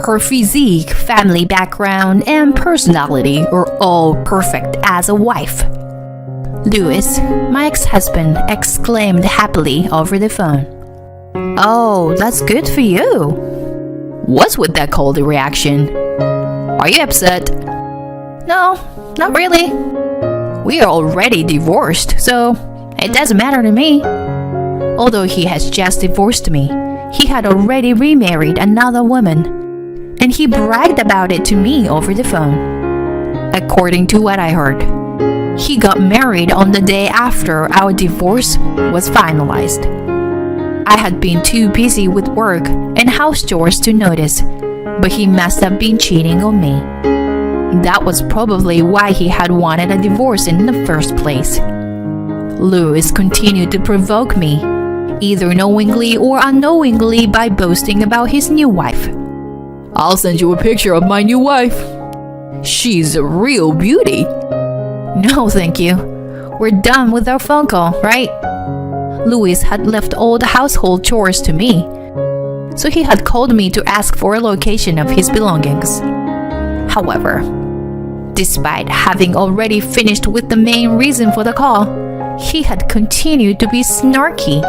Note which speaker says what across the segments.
Speaker 1: Her physique, family background, and personality were all perfect as a wife. Louis, my ex-husband, exclaimed happily over the phone. "Oh, that's good for you." What's with that cold reaction? Are you upset? No, not really. We are already divorced, so it doesn't matter to me. Although he has just divorced me, he had already remarried another woman, and he bragged about it to me over the phone. According to what I heard, he got married on the day after our divorce was finalized. I had been too busy with work and house chores to notice, but he must have been cheating on me. That was probably why he had wanted a divorce in the first place. Louis continued to provoke me, either knowingly or unknowingly, by boasting about his new wife. "I'll send you a picture of my new wife. She's a real beauty." No, thank you. We're done with our phone call, right? Louis had left all the household chores to me, so he had called me to ask for a location of his belongings. However, despite having already finished with the main reason for the call, he had continued to be snarky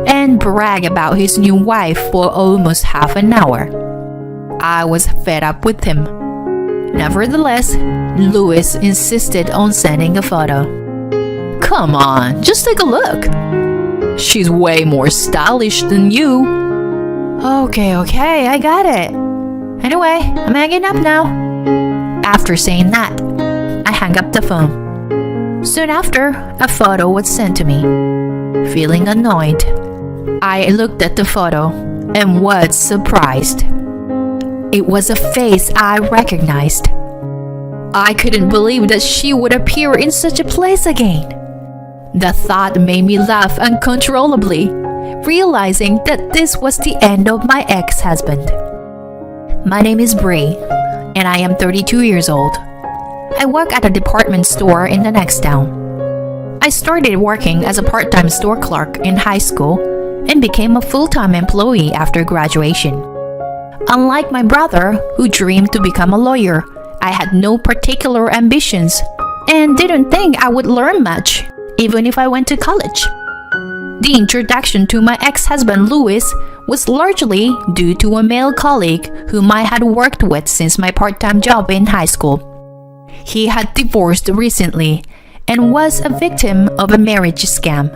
Speaker 1: and brag about his new wife for almost half an hour. I was fed up with him. Nevertheless, Louis insisted on sending a photo. "Come on, just take a look. She's way more stylish than you." Okay, I got it. Anyway, I'm hanging up now. After saying that, I hung up the phone. Soon after, a photo was sent to me. Feeling annoyed, I looked at the photo and was surprised. It was a face I recognized. I couldn't believe that she would appear in such a place again. The thought made me laugh uncontrollably, realizing that this was the end of my ex-husband. My name is Bree, and I am 32 years old. I work at a department store in the next town. I started working as a part-time store clerk in high school and became a full-time employee after graduation. Unlike my brother, who dreamed to become a lawyer, I had no particular ambitions and didn't think I would learn much, even if I went to college. The introduction to my ex-husband Louis was largely due to a male colleague whom I had worked with since my part-time job in high school. He had divorced recently and was a victim of a marriage scam.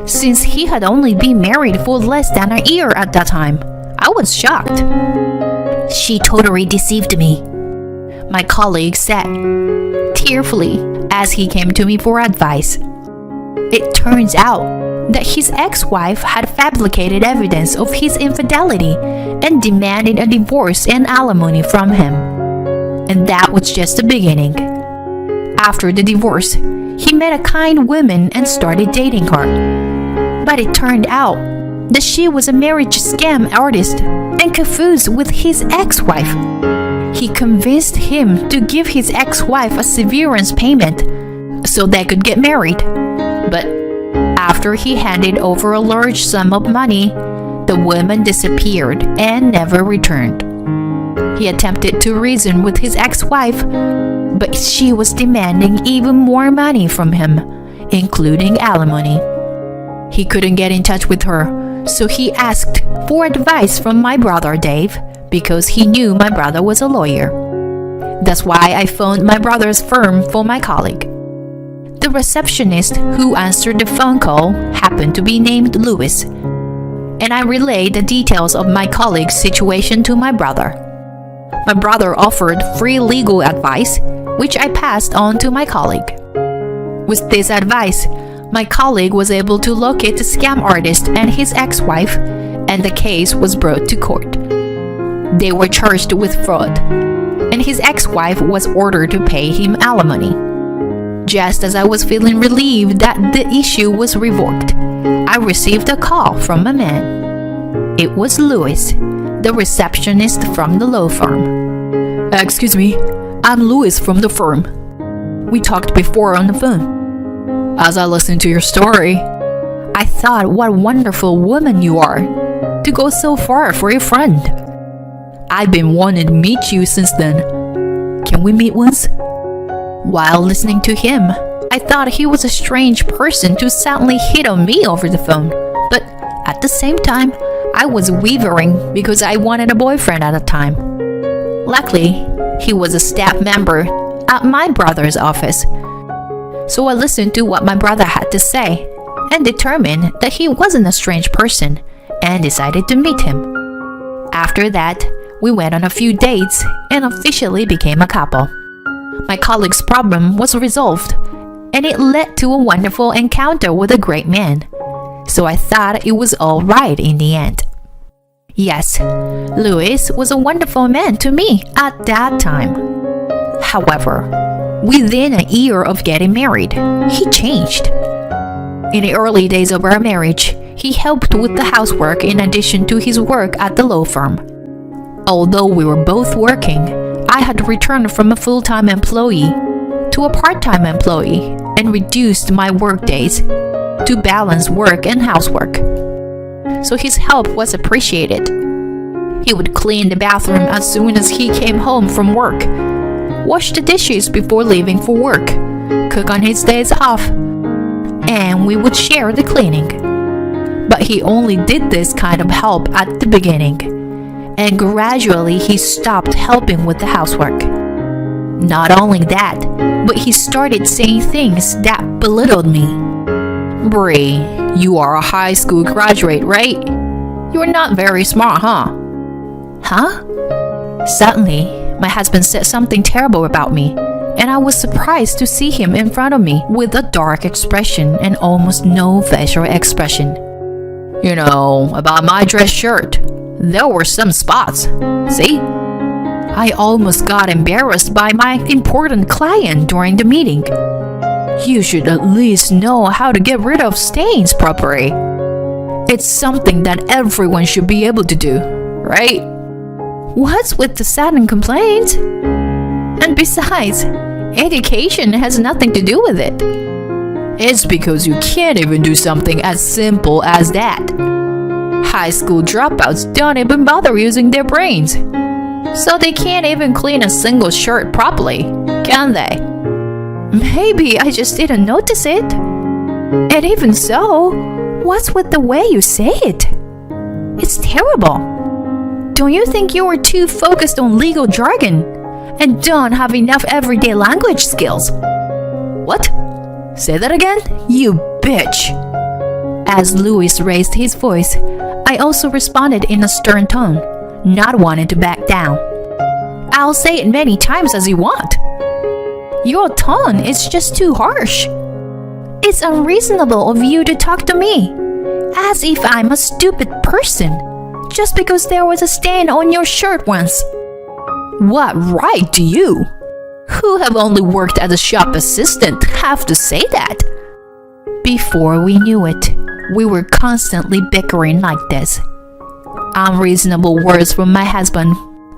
Speaker 1: Since he had only been married for less than a year at that time, I was shocked. "She totally deceived me," my colleague said, tearfully, as he came to me for advice. It turns out that his ex-wife had fabricated evidence of his infidelity and demanded a divorce and alimony from him. And that was just the beginning. After the divorce, he met a kind woman and started dating her. But it turned out that she was a marriage scam artist and cahoots with his ex-wife. He convinced him to give his ex-wife a severance payment so they could get married. But after he handed over a large sum of money, the woman disappeared and never returned. He attempted to reason with his ex-wife, but she was demanding even more money from him, including alimony. He couldn't get in touch with her, so he asked for advice from my brother Dave, because he knew my brother was a lawyer. That's why I phoned my brother's firm for my colleague. The receptionist who answered the phone call happened to be named Louis, and I relayed the details of my colleague's situation to my brother. My brother offered free legal advice, which I passed on to my colleague. With this advice, my colleague was able to locate the scam artist and his ex-wife, and the case was brought to court. They were charged with fraud, and his ex-wife was ordered to pay him alimony. Just as I was feeling relieved that the issue was revoked, I received a call from a man. It was Louis, the receptionist from the law firm. "Excuse me, I'm Louis from the firm. We talked before on the phone. As I listened to your story, I thought what a wonderful woman you are to go so far for your friend. I've been wanting to meet you since then. Can we meet once?" While listening to him, I thought he was a strange person to suddenly hit on me over the phone. But at the same time, I was wavering because I wanted a boyfriend at the time. Luckily, he was a staff member at my brother's office. So I listened to what my brother had to say and determined that he wasn't a strange person and decided to meet him. After that, we went on a few dates and officially became a couple. My colleague's problem was resolved, and it led to a wonderful encounter with a great man. So I thought it was all right in the end. Yes, Louis was a wonderful man to me at that time. However, within a year of getting married, he changed. In the early days of our marriage, he helped with the housework in addition to his work at the law firm. Although we were both working, I had returned from a full-time employee to a part-time employee and reduced my work days to balance work and housework. So his help was appreciated. He would clean the bathroom as soon as he came home from work, wash the dishes before leaving for work, cook on his days off, and we would share the cleaning. But he only did this kind of help at the beginning, and gradually he stopped helping with the housework. Not only that, but he started saying things that belittled me. "Bree, you are a high school graduate, right? You're not very smart, huh?" Huh? Suddenly, my husband said something terrible about me, and I was surprised to see him in front of me with a dark expression and almost no facial expression. "You know, about my dress shirt, there were some spots. See?" I almost got embarrassed by my important client during the meeting. "You should at least know how to get rid of stains properly. It's something that everyone should be able to do, right?" What's with the sudden complaint? And besides, education has nothing to do with it. It's because you can't even do something as simple as that. High school dropouts don't even bother using their brains. So they can't even clean a single shirt properly, can they? Maybe I just didn't notice it. And even so, what's with the way you say it? It's terrible. Don't you think you are too focused on legal jargon and don't have enough everyday language skills? What? Say that again? You bitch. As Louis raised his voice, I also responded in a stern tone, not wanting to back down. I'll say it many times as you want. Your tone is just too harsh. It's unreasonable of you to talk to me as if I'm a stupid person just because there was a stain on your shirt once. What right do you, who have only worked as a shop assistant, have to say that? Before we knew it, we were constantly bickering like this. Unreasonable words from my husband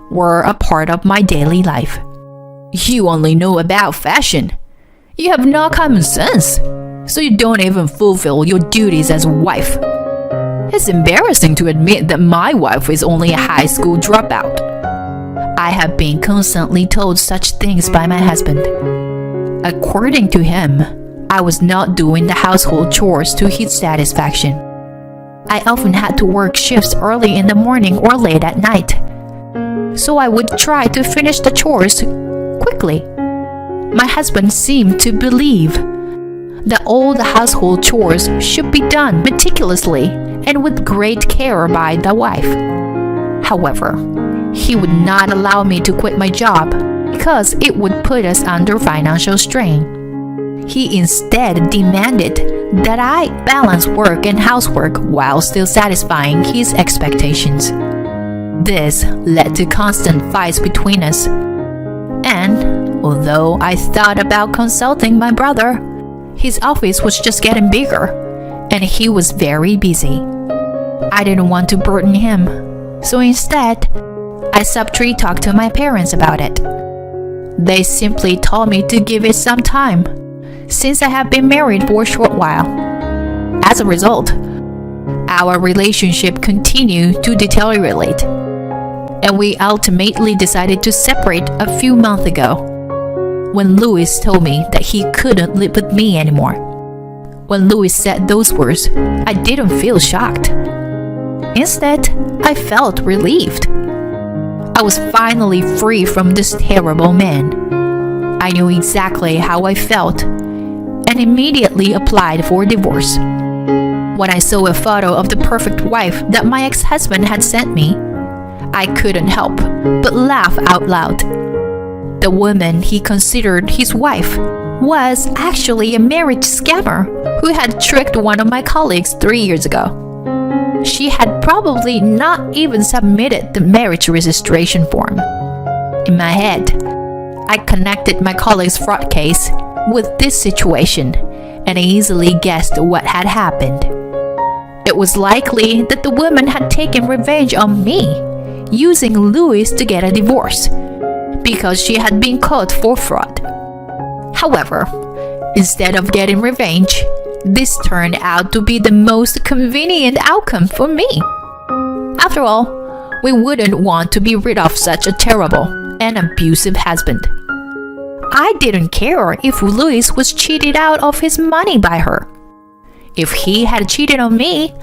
Speaker 1: were a part of my daily life. You only know about fashion. You have no common sense, so you don't even fulfill your duties as a wife. It's embarrassing to admit that my wife is only a high school dropout. I have been constantly told such things by my husband. According to him, I was not doing the household chores to his satisfaction. I often had to work shifts early in the morning or late at night, so I would try to finish the chores quickly. My husband seemed to believe that all the household chores should be done meticulously and with great care by the wife. However, he would not allow me to quit my job because it would put us under financial strain. He instead demanded that I balance work and housework while still satisfying his expectations. This led to constant fights between us. And although I thought about consulting my brother, his office was just getting bigger, and he was very busy. I didn't want to burden him, so instead, I subtly talked to my parents about it. They simply told me to give it some time, since I have been married for a short while. As a result, our relationship continued to deteriorate. and we ultimately decided to separate a few months ago. When Louis told me that he couldn't live with me anymore. When Louis said those words, I didn't feel shocked. Instead, I felt relieved. I was finally free from this terrible man. I knew exactly how I felt and immediately applied for divorce. When I saw a photo of the perfect wife that my ex-husband had sent me, I couldn't help but laugh out loud. The woman he considered his wife was actually a marriage scammer who had tricked one of my colleagues 3 years ago. She had probably not even submitted the marriage registration form. In my head, I connected my colleague's fraud case with this situation and easily guessed what had happened. It was likely that the woman had taken revenge on me, using Louis to get a divorce, because she had been caught for fraud. However, instead of getting revenge, this turned out to be the most convenient outcome for me. After all, we wouldn't want to be rid of such a terrible and abusive husband. I didn't care if Louis was cheated out of his money by her. If he had cheated on me,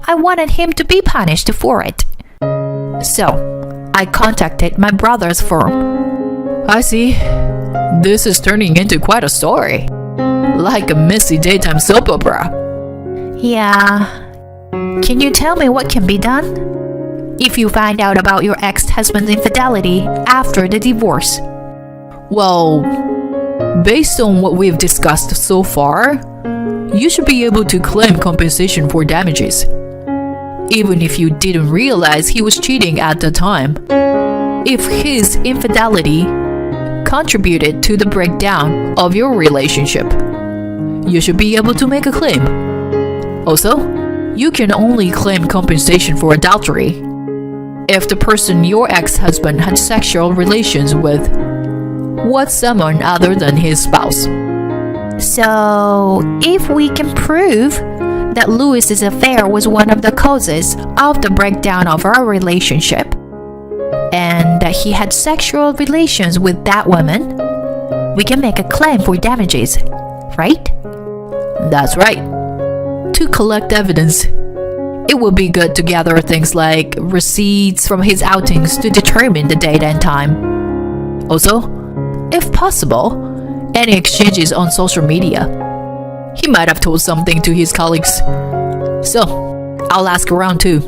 Speaker 1: I wanted him to be punished for it. So, I contacted my brother's firm. I see. This is turning into quite a story. Like a messy daytime soap opera. Yeah. Can you tell me what can be done? If you find out about your ex-husband's infidelity after the divorce. Well, based on what we've discussed so far, you should be able to claim compensation for damages, even if you didn't realize he was cheating at the time. If his infidelity contributed to the breakdown of your relationship, you should be able to make a claim. Also, you can only claim compensation for adultery if the person your ex-husband had sexual relations with was someone other than his spouse. So, if we can prove that Louis's affair was one of the causes of the breakdown of our relationship, and that he had sexual relations with that woman, we can make a claim for damages, right? That's right. To collect evidence, it would be good to gather things like receipts from his outings to determine the date and time. Also, if possible, any exchanges on social media. He might have told something to his colleagues. So, I'll ask around too.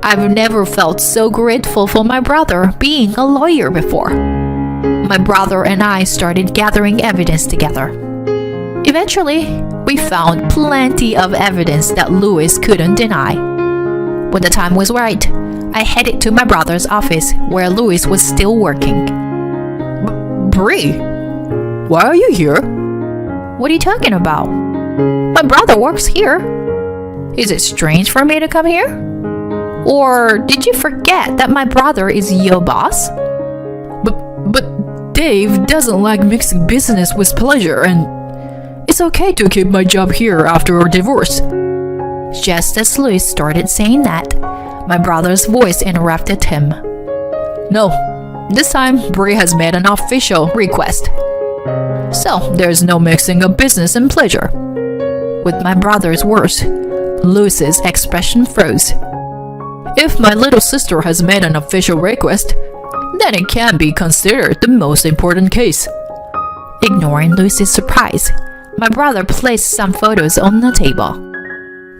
Speaker 1: I've never felt so grateful for my brother being a lawyer before. My brother and I started gathering evidence together. Eventually, we found plenty of evidence that Louis couldn't deny. When the time was right, I headed to my brother's office where Louis was still working. Bree, why are you here? What are you talking about? My brother works here. Is it strange for me to come here? Or did you forget that my brother is your boss? But Dave doesn't like mixing business with pleasure, and it's okay to keep my job here after our divorce. Just as Louis started saying that, my brother's voice interrupted him. No, this time Bree has made an official request. So there's no mixing of business and pleasure. With my brother's words, Louis's expression froze. If my little sister has made an official request, then it can be considered the most important case. Ignoring Louis's surprise, my brother placed some photos on the table.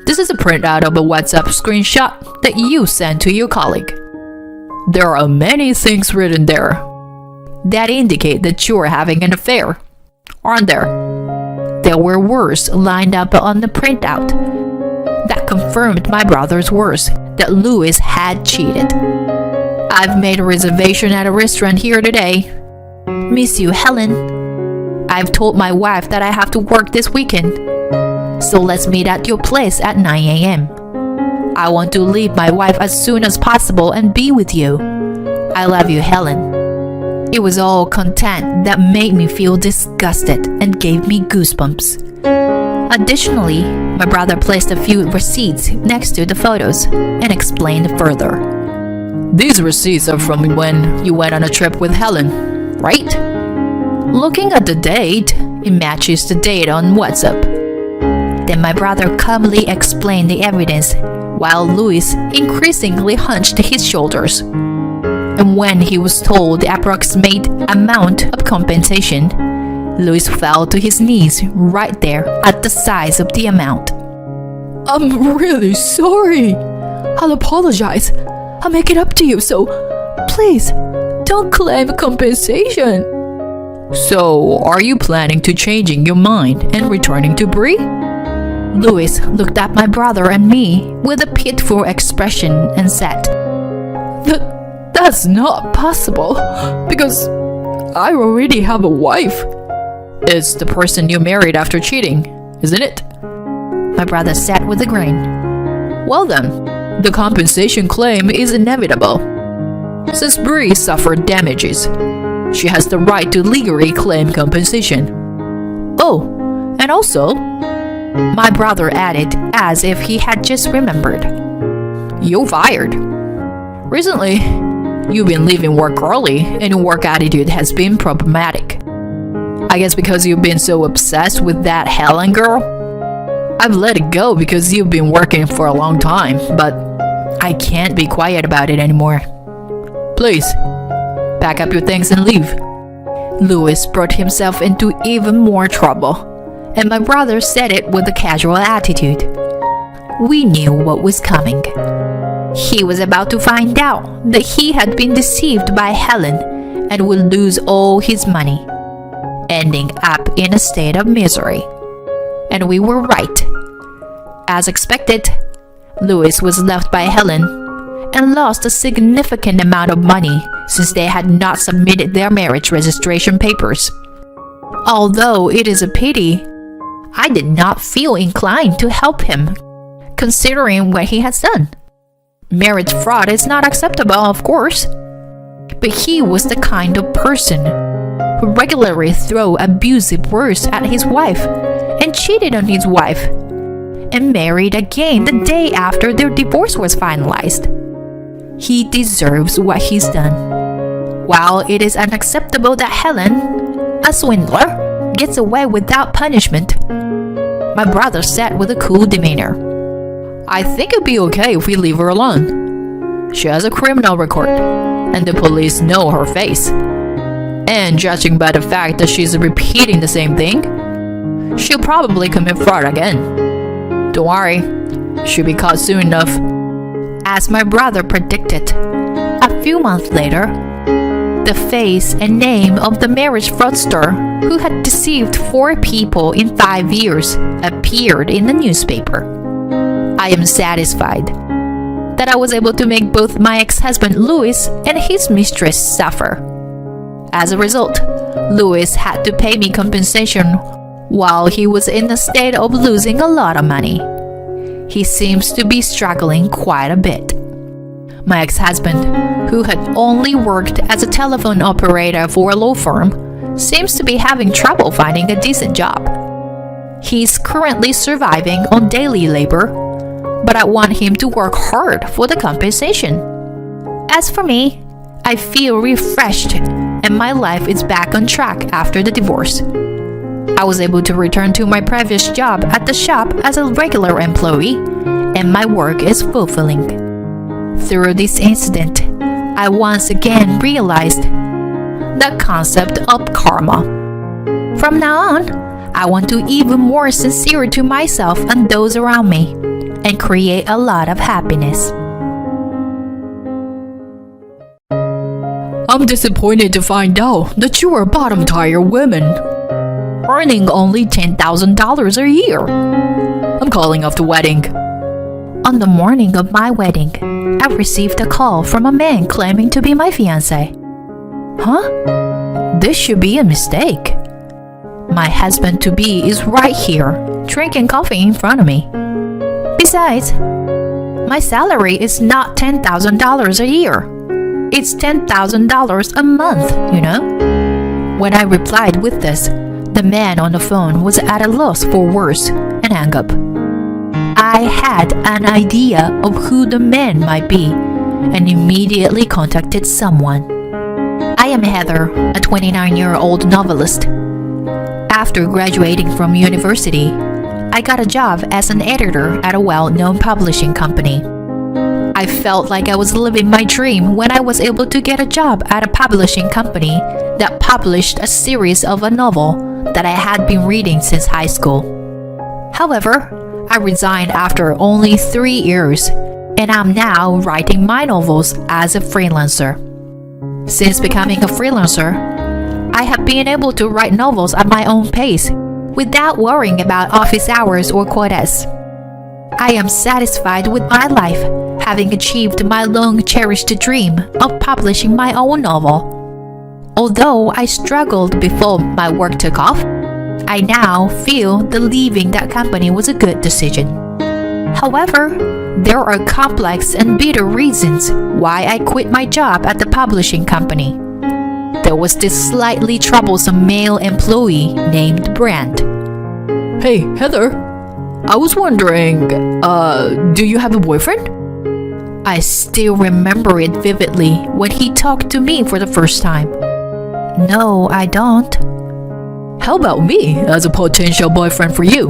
Speaker 1: This is a printout of a WhatsApp screenshot that you sent to your colleague. There are many things written there that indicate that you're having an affair, aren't there? There were words lined up on the printout that confirmed my brother's words that Louis had cheated. I've made a reservation at a restaurant here today. Miss you, Helen. I've told my wife that I have to work this weekend. So let's meet at your place at 9 a.m. I want to leave my wife as soon as possible and be with you. I love you, Helen. It was all content that made me feel disgusted and gave me goosebumps. Additionally, my brother placed a few receipts next to the photos and explained further.
Speaker 2: These receipts are from when you went on a trip with Helen, right?
Speaker 1: Looking at the date, it matches the date on WhatsApp. Then my brother calmly explained the evidence, while Louis increasingly hunched his shoulders. And when he was told the approximate amount of compensation, Louis fell to his knees right there at the size of the amount.
Speaker 2: I'm really sorry. I'll apologize. I'll make it up to you, so please don't claim compensation. So, are you planning to changing your mind and returning to Bree?
Speaker 1: Louis looked at my brother and me with a pitiful expression and said,
Speaker 2: That's not possible, because I already have a wife. It's the person you married after cheating, isn't it?
Speaker 1: My brother said with a grin.
Speaker 2: Well then, the compensation claim is inevitable. Since Bree suffered damages, she has the right to legally claim compensation.
Speaker 1: Oh, and also, my brother added as if he had just remembered,
Speaker 2: you're fired. Recently, you've been leaving work early and your work attitude has been problematic. I guess because you've been so obsessed with that Helen girl. I've let it go because you've been working for a long time, but I can't be quiet about it anymore. Please, pack up your things and leave.
Speaker 1: Louis brought himself into even more trouble, and my brother said it with a casual attitude. We knew what was coming. He was about to find out that he had been deceived by Helen and would lose all his money, ending up in a state of misery. And we were right. As expected, Louis was left by Helen and lost a significant amount of money since they had not submitted their marriage registration papers. Although it is a pity, I did not feel inclined to help him, considering what he has done. Marriage fraud is not acceptable, of course, but he was the kind of person who regularly threw abusive words at his wife and cheated on his wife and married again the day after their divorce was finalized. He deserves what he's done. While it is unacceptable that Helen, a swindler, gets away without punishment, my brother said with a cool demeanor,
Speaker 2: I think it'd be okay if we leave her alone. She has a criminal record, and the police know her face. And judging by the fact that she's repeating the same thing, she'll probably commit fraud again. Don't worry, she'll be caught soon enough.
Speaker 1: As my brother predicted, a few months later, the face and name of the marriage fraudster who had deceived 4 people in 5 years appeared in the newspaper. I am satisfied that I was able to make both my ex-husband Louis and his mistress suffer. As a result, Louis had to pay me compensation while he was in a state of losing a lot of money. He seems to be struggling quite a bit. My ex-husband, who had only worked as a telephone operator for a law firm, seems to be having trouble finding a decent job. He's currently surviving on daily labor, but I want him to work hard for the compensation. As for me, I feel refreshed and my life is back on track after the divorce. I was able to return to my previous job at the shop as a regular employee, and my work is fulfilling. Through this incident, I once again realized the concept of karma. From now on, I want to be even more sincere to myself and those around me, and create a lot of happiness.
Speaker 2: I'm disappointed to find out that you are a bottom-tier woman, earning only $10,000 a year. I'm calling off the wedding.
Speaker 1: On the morning of my wedding, I received a call from a man claiming to be my fiancé. Huh? This should be a mistake. My husband-to-be is right here, drinking coffee in front of me. Besides, my salary is not $10,000 a year. It's $10,000 a month, you know? When I replied with this, the man on the phone was at a loss for words and hung up. I had an idea of who the man might be, and immediately contacted someone. I am Heather, a 29-year-old novelist. After graduating from university, I got a job as an editor at a well-known publishing company. I felt like I was living my dream when I was able to get a job at a publishing company that published a series of a novel that I had been reading since high school. However, I resigned after only 3 years, and I'm now writing my novels as a freelancer. Since becoming a freelancer, I have been able to write novels at my own pace without worrying about office hours or quotas. I am satisfied with my life, having achieved my long-cherished dream of publishing my own novel. Although I struggled before my work took off, I now feel that leaving that company was a good decision. However, there are complex and bitter reasons why I quit my job at the publishing company. There was this slightly troublesome male employee named Brand.
Speaker 2: Hey, Heather, I was wondering, do you have a boyfriend?
Speaker 1: I still remember it vividly when he talked to me for the first time. No, I don't.
Speaker 2: How about me as a potential boyfriend for you?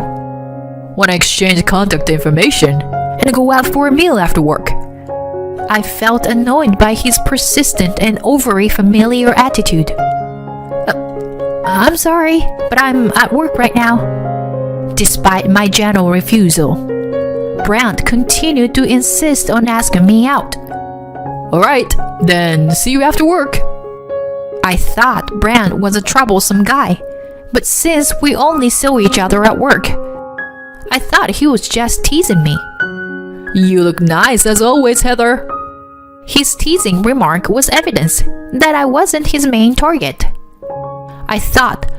Speaker 2: Want to exchange contact information and go out for a meal after work?
Speaker 1: I felt annoyed by his persistent and overly familiar attitude. I'm sorry, but I'm at work right now. Despite my gentle refusal, Brand continued to insist on asking me out.
Speaker 2: Alright, then see you after work.
Speaker 1: I thought Brand was a troublesome guy, but since we only saw each other at work, I thought he was just teasing me.
Speaker 2: You look nice as always, Heather.
Speaker 1: His teasing remark was evidence that I wasn't his main target. I thought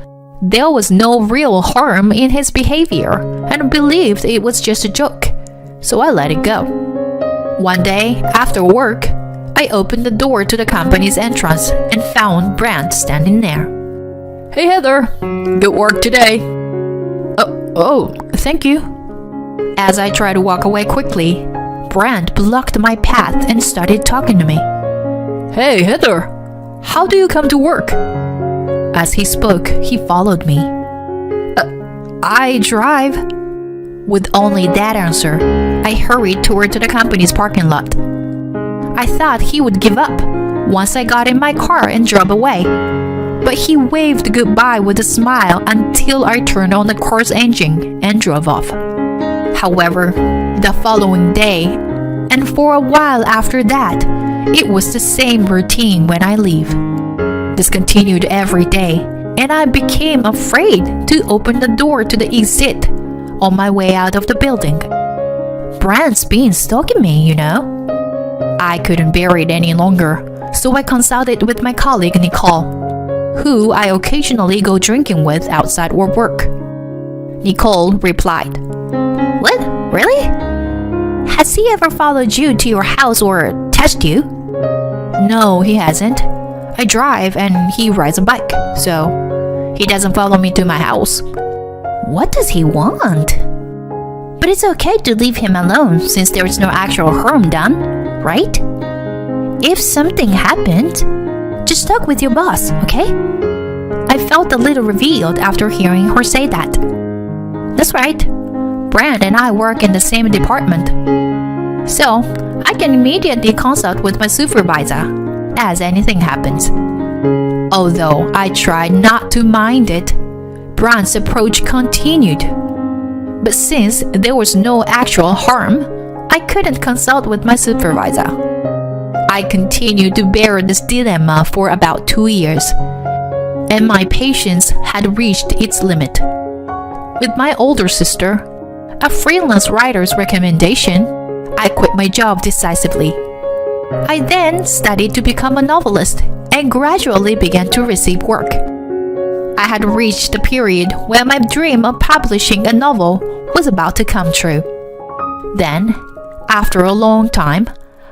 Speaker 1: there was no real harm in his behavior and believed it was just a joke, so I let it go. One day, after work, I opened the door to the company's entrance and found Brand standing there.
Speaker 2: Hey Heather, good work today.
Speaker 1: Oh, thank you. As I tried to walk away quickly, Brand blocked my path and started talking to me.
Speaker 2: Hey Heather, how do you come to work?
Speaker 1: As he spoke, he followed me. I drive. With only that answer, I hurried toward the company's parking lot. I thought he would give up once I got in my car and drove away, but he waved goodbye with a smile until I turned on the car's engine and drove off. However, the following day, and for a while after that, it was the same routine when I leave. This continued every day, and I became afraid to open the door to the exit on my way out of the building. Brand's been stalking me, you know. I couldn't bear it any longer, so I consulted with my colleague Nicole, who I occasionally go drinking with outside work. Nicole replied, "What? Really? Has he ever followed you to your house or touched you?" "No, he hasn't. I drive and he rides a bike, so he doesn't follow me to my house." "What does he want?" "But it's okay to leave him alone since there is no actual harm done, right? If something happened, just talk with your boss, okay?" I felt a little revealed after hearing her say that. That's right. Brand and I work in the same department, so I can immediately consult with my supervisor as anything happens. Although I tried not to mind it, Brand's approach continued. But since there was no actual harm, I couldn't consult with my supervisor. I continued to bear this dilemma for about 2 years, and my patience had reached its limit. With my older sister, a freelance writer's recommendation, I quit my job decisively. I then studied to become a novelist and gradually began to receive work. I had reached the period where my dream of publishing a novel was about to come true. Then, after a long time,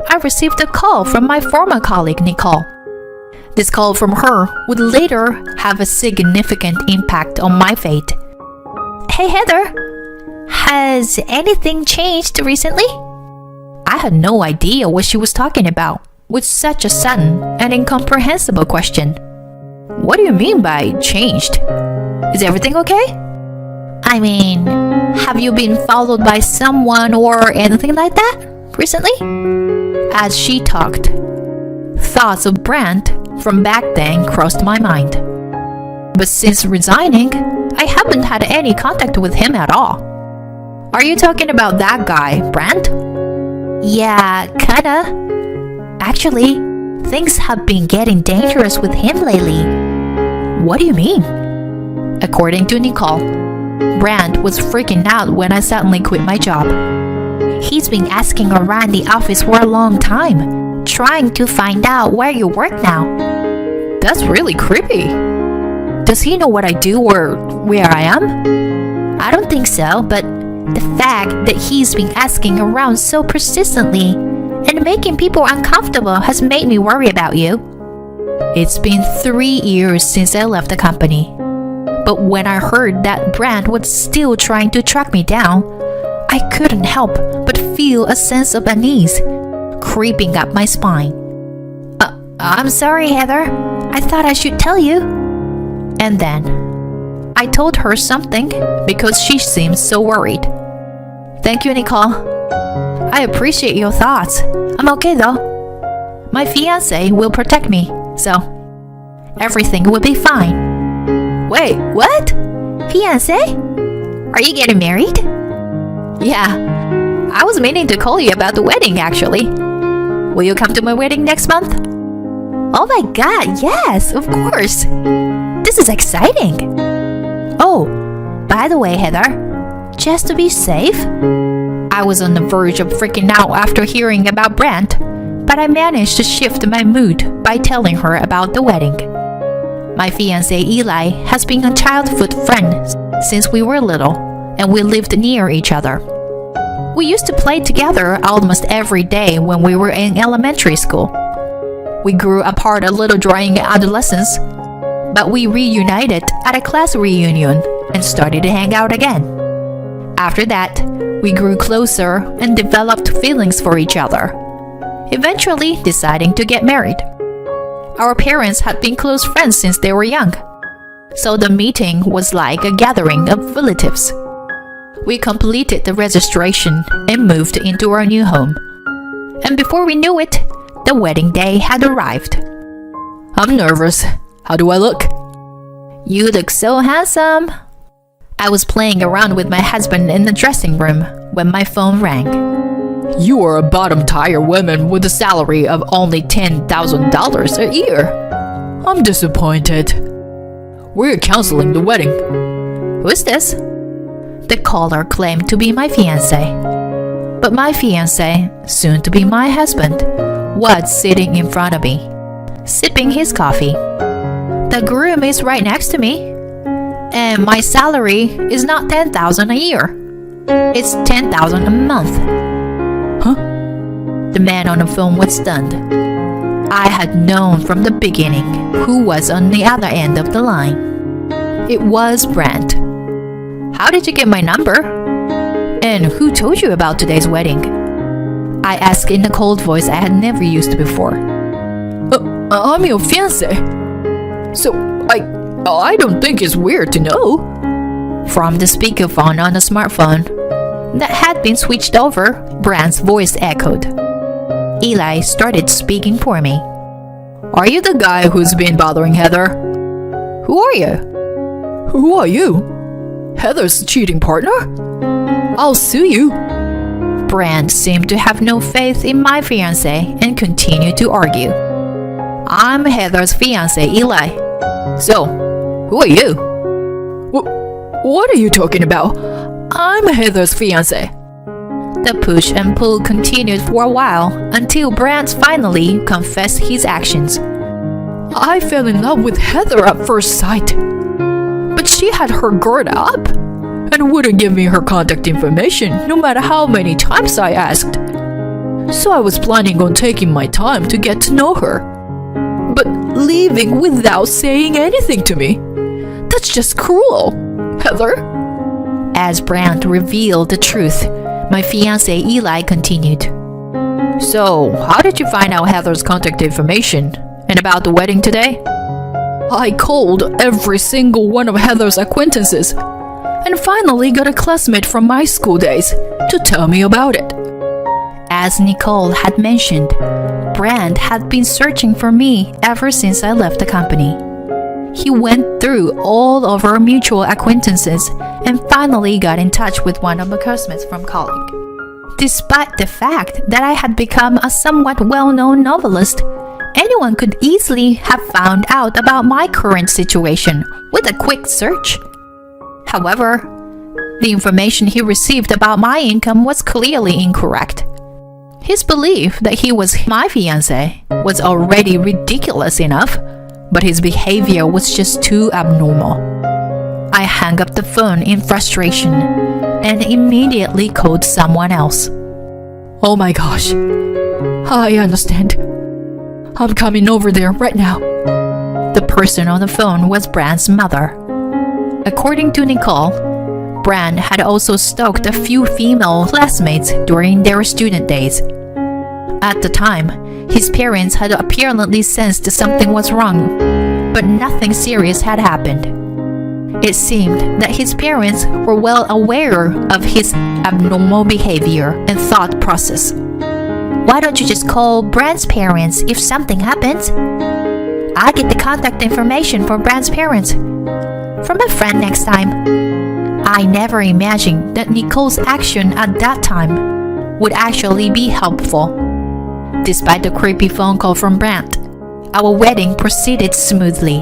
Speaker 1: I received a call from my former colleague Nicole. This call from her would later have a significant impact on my fate. "Hey Heather, has anything changed recently?" I had no idea what she was talking about with such a sudden and incomprehensible question.
Speaker 2: What do you mean by changed? Is everything okay?
Speaker 1: I mean, have you been followed by someone or anything like that recently? As she talked, thoughts of Brent from back then crossed my mind. But since resigning, I haven't had any contact with him at all.
Speaker 2: Are you talking about that guy, Brent?
Speaker 1: Yeah, kinda. Actually, things have been getting dangerous with him lately.
Speaker 2: What do you mean?
Speaker 1: According to Nicole, Brand was freaking out when I suddenly quit my job. He's been asking around the office for a long time, trying to find out where you work now.
Speaker 2: That's really creepy.
Speaker 1: Does he know what I do or where I am? I don't think so, but the fact that he's been asking around so persistently and making people uncomfortable has made me worry about you. It's been 3 years since I left the company. But when I heard that Brand was still trying to track me down, I couldn't help but feel a sense of unease creeping up my spine. I'm sorry, Heather. I thought I should tell you. And then I told her something because she seemed so worried.
Speaker 2: Thank you, Nicole.
Speaker 1: I appreciate your thoughts. I'm okay though. My fiancé will protect me, so everything will be fine.
Speaker 2: Wait, what?
Speaker 1: Fiancé? Are you getting married?
Speaker 2: Yeah, I was meaning to call you about the wedding actually. Will you come to my wedding next month?
Speaker 1: Oh my god, yes, of course. This is exciting. Oh, by the way, Heather, just to be safe, I was on the verge of freaking out after hearing about Brent, but I managed to shift my mood by telling her about the wedding. My fiancé Eli has been a childhood friend since we were little, and we lived near each other. We used to play together almost every day when we were in elementary school. We grew apart a little during adolescence, but we reunited at a class reunion and started to hang out again. After that, we grew closer and developed feelings for each other, eventually deciding to get married. Our parents had been close friends since they were young, so the meeting was like a gathering of relatives. We completed the registration and moved into our new home. And before we knew it, the wedding day had arrived.
Speaker 2: I'm nervous. How do I look?
Speaker 1: You look so handsome. I was playing around with my husband in the dressing room when my phone rang.
Speaker 2: You are a bottom-tier woman with a salary of only $10,000 a year. I'm disappointed. We're canceling the wedding.
Speaker 1: Who is this? The caller claimed to be my fiancé. But my fiancé, soon to be my husband, was sitting in front of me, sipping his coffee. The groom is right next to me, and my salary is not $10,000 a year. It's $10,000 a month.
Speaker 2: Huh?
Speaker 1: The man on the phone was stunned. I had known from the beginning who was on the other end of the line. It was Brent.
Speaker 2: How did you get my number? And who told you about today's wedding?
Speaker 1: I asked in a cold voice I had never used before.
Speaker 2: I'm your fiancé. So, I don't think it's weird to know.
Speaker 1: From the speakerphone on the smartphone that had been switched over, Brand's voice echoed. Eli started speaking for me.
Speaker 2: Are you the guy who's been bothering Heather? Who are you? Who are you? Heather's cheating partner? I'll sue you.
Speaker 1: Brand seemed to have no faith in my fiancé and continued to argue. I'm Heather's fiancé, Eli.
Speaker 2: So, who are you? What are you talking about? I'm Heather's fiancé.
Speaker 1: The push and pull continued for a while until Brand finally confessed his actions.
Speaker 2: I fell in love with Heather at first sight. But she had her guard up and wouldn't give me her contact information no matter how many times I asked. So I was planning on taking my time to get to know her. But leaving without saying anything to me, that's just cruel, Heather.
Speaker 1: As Brand revealed the truth, my fiancé Eli continued.
Speaker 2: So, how did you find out Heather's contact information? And about the wedding today? I called every single one of Heather's acquaintances and finally got a classmate from my school days to tell me about it.
Speaker 1: As Nicole had mentioned, Brand had been searching for me ever since I left the company. He went through all of our mutual acquaintances and finally got in touch with one of my classmates from college. Despite the fact that I had become a somewhat well-known novelist, anyone could easily have found out about my current situation with a quick search. However, the information he received about my income was clearly incorrect. His belief that he was my fiancé was already ridiculous enough, but his behavior was just too abnormal. I hung up the phone in frustration and immediately called someone else.
Speaker 2: Oh my gosh, I understand. I'm coming over there right now.
Speaker 1: The person on the phone was Brand's mother. According to Nicole, Brand had also stalked a few female classmates during their student days. At the time, his parents had apparently sensed something was wrong, but nothing serious had happened. It seemed that his parents were well aware of his abnormal behavior and thought process. Why don't you just call Brand's parents if something happens? I'll get the contact information for Brand's parents from a friend next time. I never imagined that Nicole's action at that time would actually be helpful. Despite the creepy phone call from Brand, our wedding proceeded smoothly.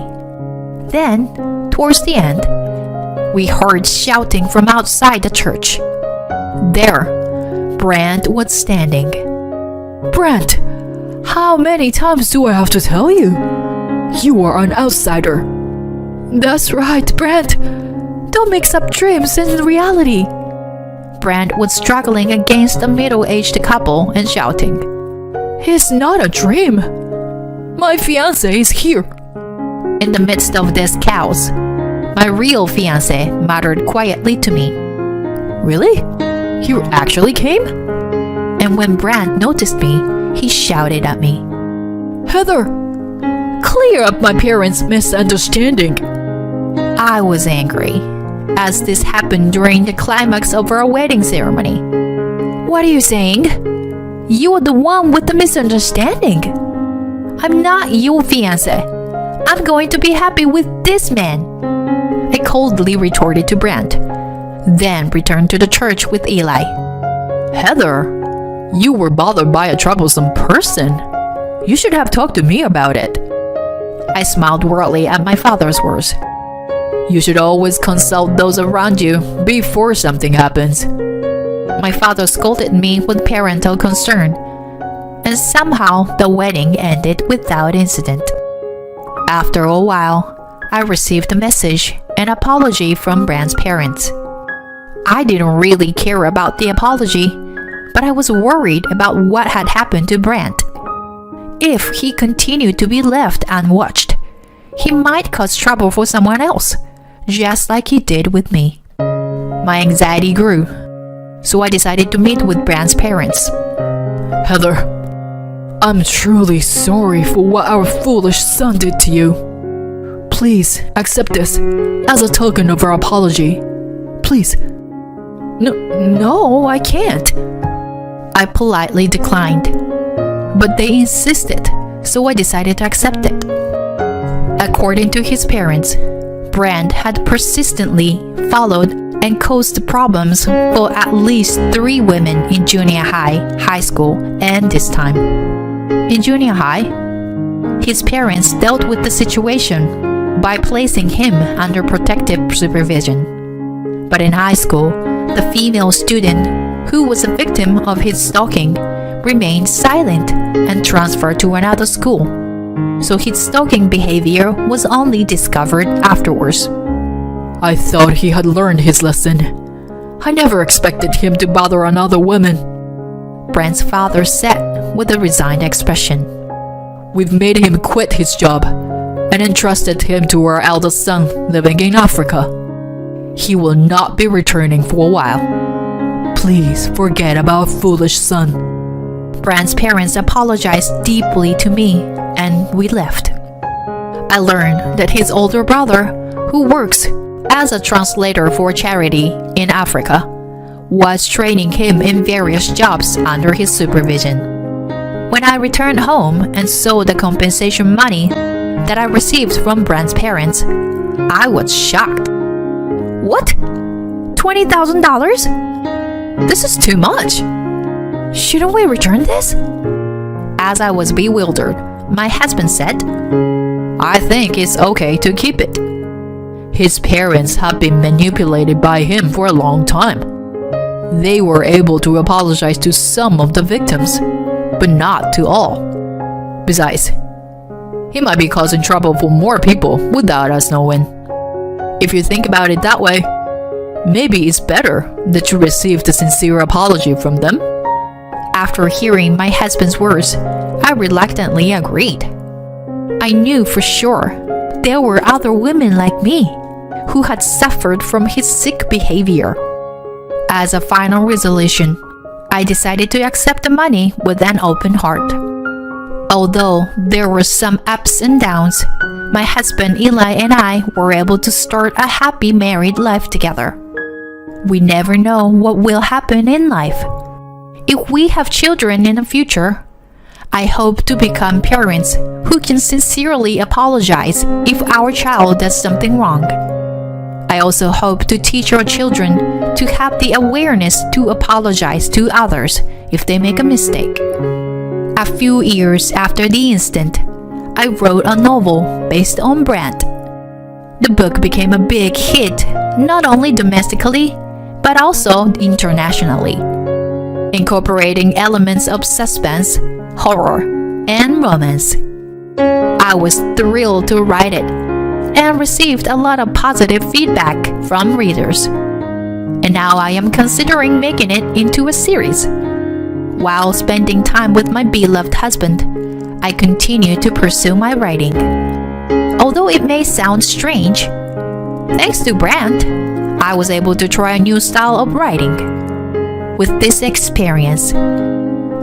Speaker 1: Then, towards the end, we heard shouting from outside the church. There, Brand was standing.
Speaker 2: Brand, how many times do I have to tell you? You are an outsider. That's right, Brand. Don't mix up dreams and reality.
Speaker 1: Brand was struggling against a middle-aged couple and shouting.
Speaker 2: It's not a dream. My fiancé is here.
Speaker 1: In the midst of this chaos, my real fiancé muttered quietly to me.
Speaker 2: Really? You actually came?
Speaker 1: And when Brand noticed me, he shouted at me.
Speaker 2: Heather, clear up my parents' misunderstanding.
Speaker 1: I was angry, as this happened during the climax of our wedding ceremony. What are you saying? You are the one with the misunderstanding. I'm not your fiancé. I'm going to be happy with this man. I coldly retorted to Brand, then returned to the church with Eli.
Speaker 2: Heather, you were bothered by a troublesome person. You should have talked to me about it.
Speaker 1: I smiled warily at my father's words.
Speaker 2: You should always consult those around you before something happens.
Speaker 1: My father scolded me with parental concern, and somehow the wedding ended without incident. After a while, I received a message, an apology from Brand's parents. I didn't really care about the apology, but I was worried about what had happened to Brand. If he continued to be left unwatched, he might cause trouble for someone else, just like he did with me. My anxiety grew, so I decided to meet with Brand's parents.
Speaker 2: Heather, I'm truly sorry for what our foolish son did to you. Please accept this as a token of our apology. Please. No, I can't.
Speaker 1: I politely declined, but they insisted, so I decided to accept it. According to his parents, Brand had persistently followed and caused problems for at least 3 women in junior high school, and this time. In junior high, his parents dealt with the situation by placing him under protective supervision. But in high school, the female student who was a victim of his stalking remained silent and transferred to another school. So his stalking behavior was only discovered afterwards.
Speaker 2: I thought he had learned his lesson. I never expected him to bother another woman.
Speaker 1: Brand's father said with a resigned expression.
Speaker 2: We've made him quit his job and entrusted him to our eldest son living in Africa. He will not be returning for a while. Please forget about our foolish son.
Speaker 1: Brand's parents apologized deeply to me, and we left. I learned that his older brother, who works as a translator for charity in Africa, was training him in various jobs under his supervision. When I returned home and saw the compensation money that I received from Brand's parents, I was shocked. What? $20,000? This is too much. Shouldn't we return this? As I was bewildered, my husband said,
Speaker 2: I think it's okay to keep it. His parents have been manipulated by him for a long time. They were able to apologize to some of the victims, but not to all. Besides, he might be causing trouble for more people without us knowing. If you think about it that way, maybe it's better that you receive the sincere apology from them.
Speaker 1: After hearing my husband's words, I reluctantly agreed. I knew for sure there were other women like me who had suffered from his sick behavior. As a final resolution, I decided to accept the money with an open heart. Although there were some ups and downs, my husband Eli and I were able to start a happy married life together. We never know what will happen in life. If we have children in the future, I hope to become parents who can sincerely apologize if our child does something wrong. I also hope to teach our children to have the awareness to apologize to others if they make a mistake. A few years after the incident, I wrote a novel based on Brand. The book became a big hit, not only domestically, but also internationally, incorporating elements of suspense, horror, and romance. I was thrilled to write it and received a lot of positive feedback from readers. And now I am considering making it into a series. While spending time with my beloved husband, I continue to pursue my writing. Although it may sound strange, thanks to Brand, I was able to try a new style of writing. With this experience,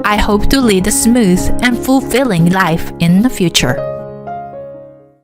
Speaker 1: I hope to lead a smooth and fulfilling life in the future.